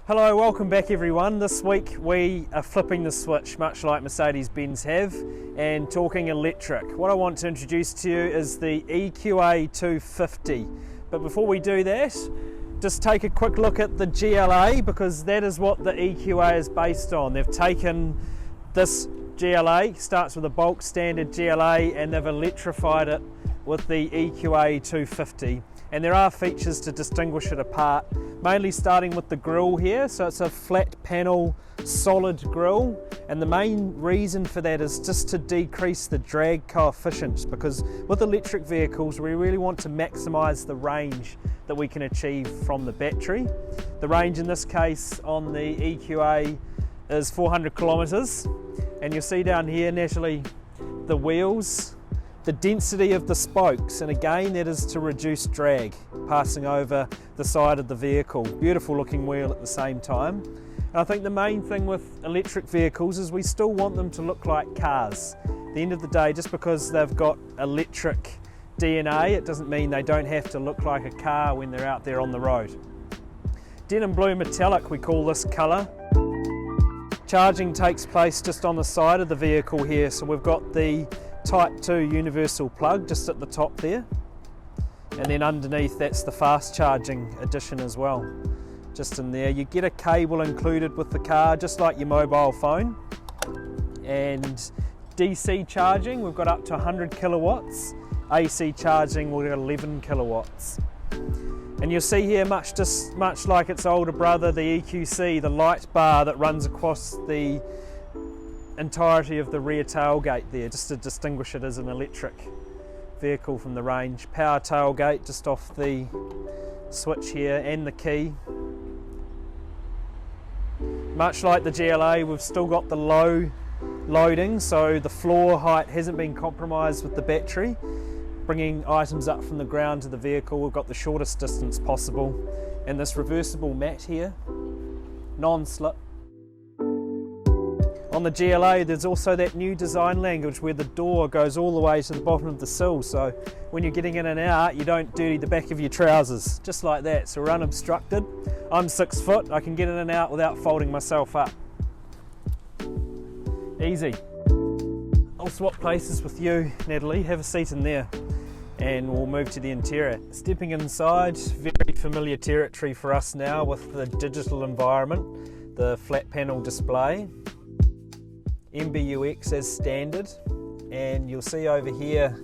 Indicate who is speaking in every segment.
Speaker 1: Hello, welcome back everyone. This week we are flipping the switch, much like Mercedes-Benz have, and talking electric. What I want to introduce to you is the EQA250. But before we do that, just take a quick look at the GLA, because that is what the EQA is based on. They've taken this GLA, starts with a bulk standard GLA, and they've electrified it with the EQA250. And there are features to distinguish it apart, mainly starting with the grille here. So it's a flat panel, solid grille, and the main reason for that is just to decrease the drag coefficient, because with electric vehicles we really want to maximize the range that we can achieve from the battery. The range in this case on the EQA is 400 kilometres, and you'll see down here naturally the wheels, the density of the spokes, and again that is to reduce drag passing over the side of the vehicle. Beautiful looking wheel at the same time. And I think the main thing with electric vehicles is we still want them to look like cars. At the end of the day, just because they've got electric DNA, it doesn't mean they don't have to look like a car when they're out there on the road. Denim blue metallic, we call this colour. Charging takes place just on the side of the vehicle here, so we've got the Type 2 universal plug just at the top there, and then underneath that's the fast charging addition as well, just in there. You get a cable included with the car, just like your mobile phone. And DC charging, we've got up to 100 kilowatts. AC charging, we've got 11 kilowatts. And you'll see here, much like its older brother, the EQC, the light bar that runs across the entirety of the rear tailgate there, just to distinguish it as an electric vehicle from the range. Power tailgate just off the switch here, and the key. Much like the GLA, we've still got the low loading, so the floor height hasn't been compromised with the battery. Bringing items up from the ground to the vehicle, we've got the shortest distance possible. And this reversible mat here, non-slip. On the GLA there's also that new design language where the door goes all the way to the bottom of the sill, so when you're getting in and out you don't dirty the back of your trousers, just like that, so we're unobstructed. I'm 6 foot, I can get in and out without folding myself up. Easy. I'll swap places with you, Natalie, have a seat in there and we'll move to the interior. Stepping inside, very familiar territory for us now with the digital environment, the flat panel display. MBUX as standard, and you'll see over here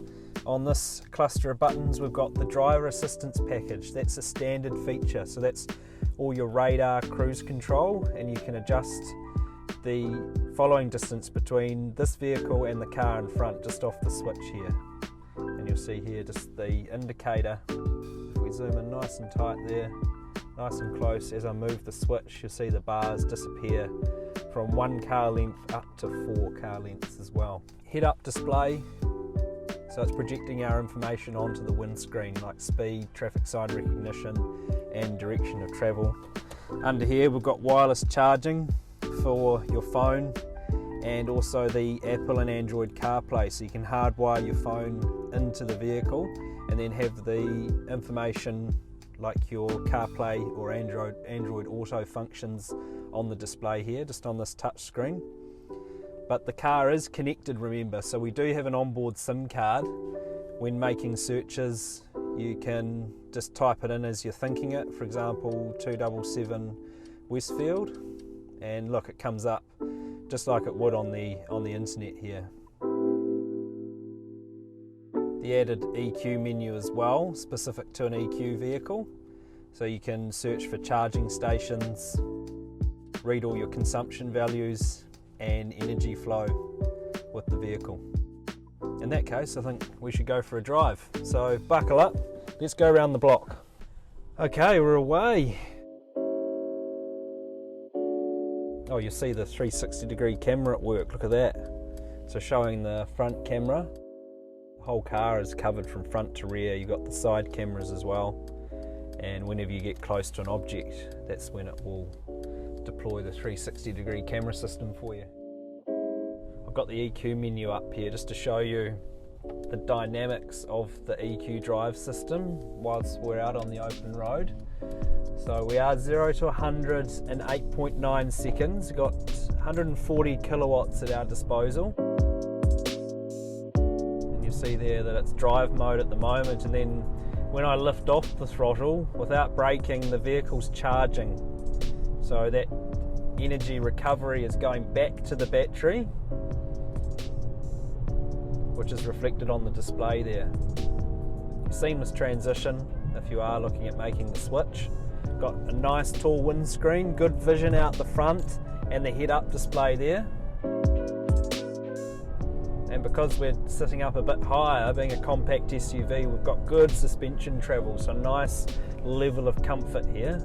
Speaker 1: on this cluster of buttons we've got the driver assistance package. That's a standard feature, so that's all your radar, cruise control, and you can adjust the following distance between this vehicle and the car in front just off the switch here. And you'll see here just the indicator. If we zoom in nice and tight there, nice and close, as I move the switch you'll see the bars disappear from 1 car length up to 4 car lengths as well. Head-up display, so it's projecting our information onto the windscreen, like speed, traffic sign recognition, and direction of travel. Under here we've got wireless charging for your phone, and also the Apple and Android CarPlay, so you can hardwire your phone into the vehicle and then have the information like your CarPlay or Android Auto functions on the display here, just on this touch screen. But the car is connected, remember, so we do have an onboard SIM card. When making searches you can just type it in as you're thinking it, for example 277 Westfield, and look, it comes up just like it would on the internet here. The added EQ menu as well, specific to an EQ vehicle, so you can search for charging stations, read all your consumption values and energy flow with the vehicle. In that case I think we should go for a drive, so buckle up, let's go around the block. Okay, we're away. Oh, you see the 360-degree camera at work, look at that. So showing the front camera, the whole car is covered from front to rear. You've got the side cameras as well, and whenever you get close to an object that's when it will deploy the 360-degree camera system for you. I've got the EQ menu up here just to show you the dynamics of the EQ drive system whilst we're out on the open road. So we are 0 to 100 in 8.9 seconds. We've got 140 kilowatts at our disposal. And you see there that it's drive mode at the moment, and then when I lift off the throttle, without braking, the vehicle's charging. So that energy recovery is going back to the battery, which is reflected on the display there. Seamless transition if you are looking at making the switch. Got a nice tall windscreen, good vision out the front, and the head-up display there. And because we're sitting up a bit higher, being a compact SUV, we've got good suspension travel, so nice level of comfort here.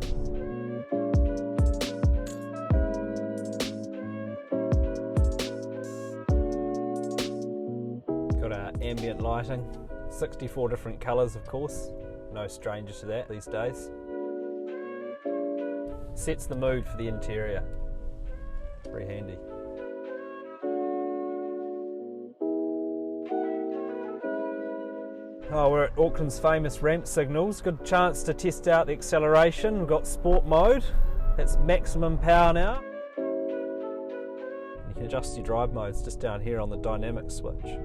Speaker 1: Got our ambient lighting, 64 different colours of course, no stranger to that these days. Sets the mood for the interior, very handy. Oh, we're at Auckland's famous ramp signals. Good chance to test out the acceleration. We've got sport mode, that's maximum power now. You can adjust your drive modes just down here on the dynamic switch.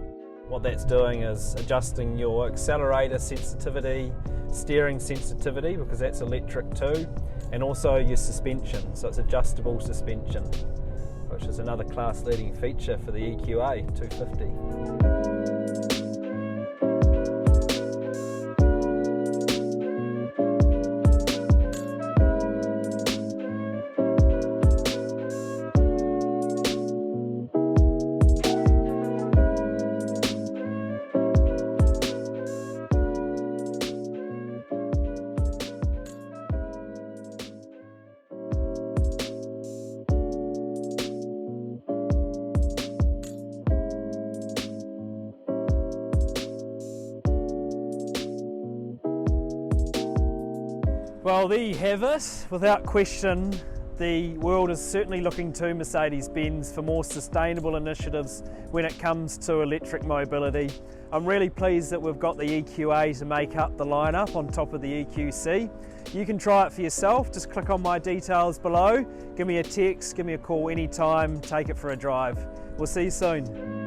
Speaker 1: What that's doing is adjusting your accelerator sensitivity, steering sensitivity, because that's electric too, and also your suspension, so it's adjustable suspension, which is another class-leading feature for the EQA250. Well, there you have it. Without question, the world is certainly looking to Mercedes-Benz for more sustainable initiatives when it comes to electric mobility. I'm really pleased that we've got the EQA to make up the lineup on top of the EQC. You can try it for yourself. Just click on my details below. Give me a text, give me a call anytime, take it for a drive. We'll see you soon.